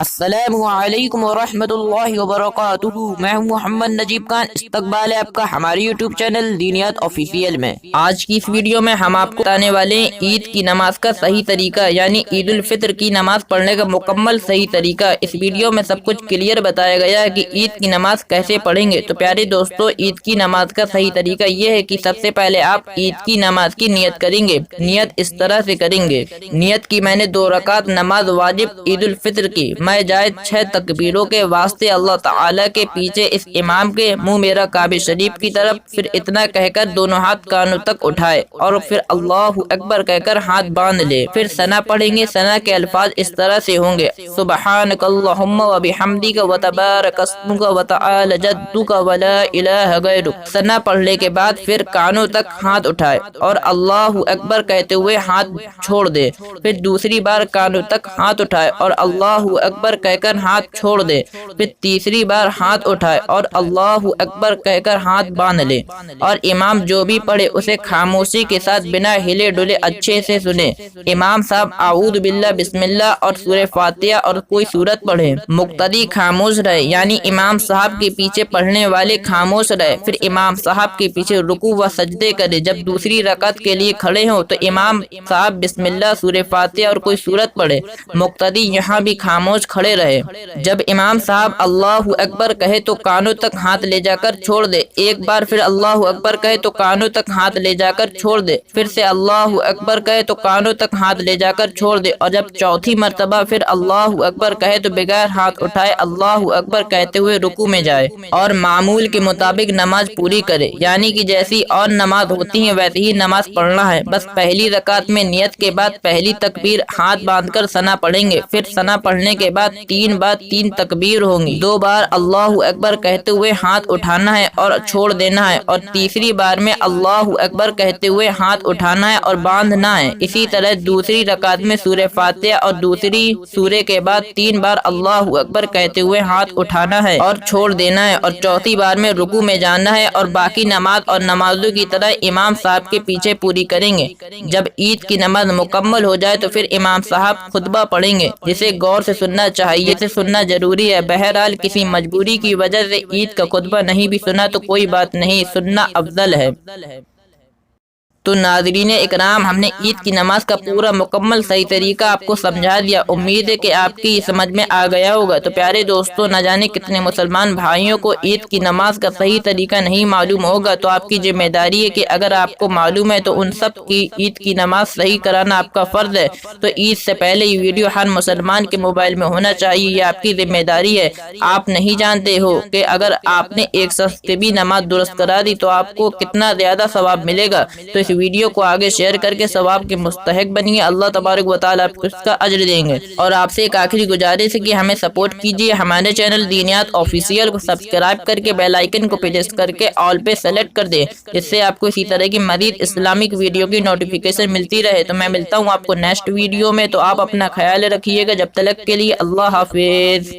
السلام علیکم ورحمۃ اللہ وبرکاتہ۔ میں ہوں محمد نجیب خان۔ استقبال ہے آپ کا ہمارے یوٹیوب چینل دینیات آفیشیل میں۔ آج کی اس ویڈیو میں ہم آپ کو بتانے والے ہیں عید کی نماز کا صحیح طریقہ، یعنی عید الفطر کی نماز پڑھنے کا مکمل صحیح طریقہ۔ اس ویڈیو میں سب کچھ کلیئر بتایا گیا ہے کہ عید کی نماز کیسے پڑھیں گے۔ تو پیارے دوستو، عید کی نماز کا صحیح طریقہ یہ ہے کہ سب سے پہلے آپ عید کی نماز کی نیت کریں گے۔ نیت اس طرح سے کریں گے، نیت کی میں نے 2 رکعت نماز واجب عید الفطر کی، میں جائے 6 تکبیروں کے واسطے اللہ تعالیٰ کے پیچھے اس امام کے منہ میرا کعبہ شریف کی طرف، پھر اتنا کہہ کر دونوں ہاتھ کانوں تک اٹھائے اور پھر اللہ اکبر کہہ کر ہاتھ باندھ لے۔ پھر ثنا پڑھیں گے۔ ثنا کے الفاظ اس طرح سے ہوں گے: سبحانک اللہم و بحمدک و تبارک اسمک و تعالی جدک و لا الہ غیرک۔ ثنا پڑھنے کے بعد پھر کانوں تک ہاتھ اٹھائے اور اللہ اکبر کہتے ہوئے ہاتھ چھوڑ دے۔ پھر دوسری بار کانوں تک ہاتھ اٹھائے اور اللہ اکبر کہہ کر ہاتھ چھوڑ دے۔ پھر تیسری بار ہاتھ اٹھائے اور اللہ اکبر کہہ کر ہاتھ باندھ لے، اور امام جو بھی پڑھے اسے خاموشی کے ساتھ بنا ہلے ڈلے اچھے سے سنے۔ امام صاحب اعوذ باللہ، بسم اللہ اور سورہ فاتحہ اور کوئی سورت پڑھے۔ مقتدی خاموش رہے، یعنی امام صاحب کے پیچھے پڑھنے والے خاموش رہے۔ پھر امام صاحب کے پیچھے رکوع و سجدے کرے۔ جب دوسری رکعت کے لیے کھڑے ہوں تو امام صاحب بسم اللہ، سورہ فاتحہ اور کوئی سورت پڑھے۔ مقتدی یہاں بھی خاموش کھڑے رہے۔ جب امام صاحب اللہ اکبر کہے تو کانوں تک ہاتھ لے جا کر چھوڑ دے۔ ایک بار پھر اللہ اکبر کہے تو کانوں تک ہاتھ لے جا کر چھوڑ دے۔ پھر سے اللہ اکبر کہے تو کانوں تک ہاتھ لے جا کر چھوڑ دے، اور جب چوتھی مرتبہ پھر اللہ اکبر کہے تو بغیر ہاتھ اٹھائے اللہ اکبر کہتے ہوئے رکوع میں جائے اور معمول کے مطابق نماز پوری کرے، یعنی کہ جیسی اور نماز ہوتی ہے ویسی ہی نماز پڑھنا ہے۔ بس پہلی رکعت میں نیت کے بعد پہلی تکبیر ہاتھ باندھ کر ثنا پڑھیں گے۔ پھر ثنا پڑھنے کے بعد 3 بار 3 تکبیر ہوں گی۔ 2 بار اللہ اکبر کہتے ہوئے ہاتھ اٹھانا ہے اور چھوڑ دینا ہے، اور تیسری بار میں اللہ اکبر کہتے ہوئے ہاتھ اٹھانا ہے اور باندھنا ہے۔ اسی طرح دوسری رکعت میں سورہ فاتحہ اور دوسری سورے کے بعد 3 بار اللہ اکبر کہتے ہوئے ہاتھ اٹھانا ہے اور چھوڑ دینا ہے، اور چوتھی بار میں رکوع میں جانا ہے، اور باقی نماز اور نمازوں کی طرح امام صاحب کے پیچھے پوری کریں گے۔ جب عید کی نماز مکمل ہو جائے تو پھر امام صاحب خطبہ پڑھیں گے، جسے غور سے سننا چاہیے، جسے سننا ضروری ہے۔ بہرحال کسی مجبوری کی وجہ سے عید کا خطبہ نہیں بھی سنا تو کوئی بات نہیں، سننا افضل ہے۔ تو ناظرین اکرام، ہم نے عید کی نماز کا پورا مکمل صحیح طریقہ آپ کو سمجھا دیا۔ امید ہے کہ آپ کی سمجھ میں آ گیا ہوگا۔ تو پیارے دوستو، نہ جانے کتنے مسلمان بھائیوں کو عید کی نماز کا صحیح طریقہ نہیں معلوم ہوگا، تو آپ کی ذمہ داری ہے کہ اگر آپ کو معلوم ہے تو ان سب کی عید کی نماز صحیح کرانا آپ کا فرض ہے۔ تو عید سے پہلے یہ ویڈیو ہر مسلمان کے موبائل میں ہونا چاہیے، یہ آپ کی ذمہ داری ہے۔ آپ نہیں جانتے ہو کہ اگر آپ نے ایک شخص کی بھی نماز درست کرا دی تو آپ کو کتنا زیادہ ثواب ملے گا۔ تو اس ویڈیو کو آگے شیئر کر کے ثواب کے مستحق بنیے، اللہ تبارک و تعالیٰ آپ کو اس کا اجر دیں گے۔ اور آپ سے ایک آخری گزارش ہے کہ ہمیں سپورٹ کیجیے، ہمارے چینل دینیات آفیشیل کو سبسکرائب کر کے بیل آئیکن کو پریس کر کے آل پہ سلیکٹ کر دیں، جس سے آپ کو اسی طرح کی مزید اسلامک ویڈیو کی نوٹیفیکیشن ملتی رہے۔ تو میں ملتا ہوں آپ کو نیکسٹ ویڈیو میں، تو آپ اپنا خیال رکھیے گا۔ جب تک کے لیے اللہ حافظ۔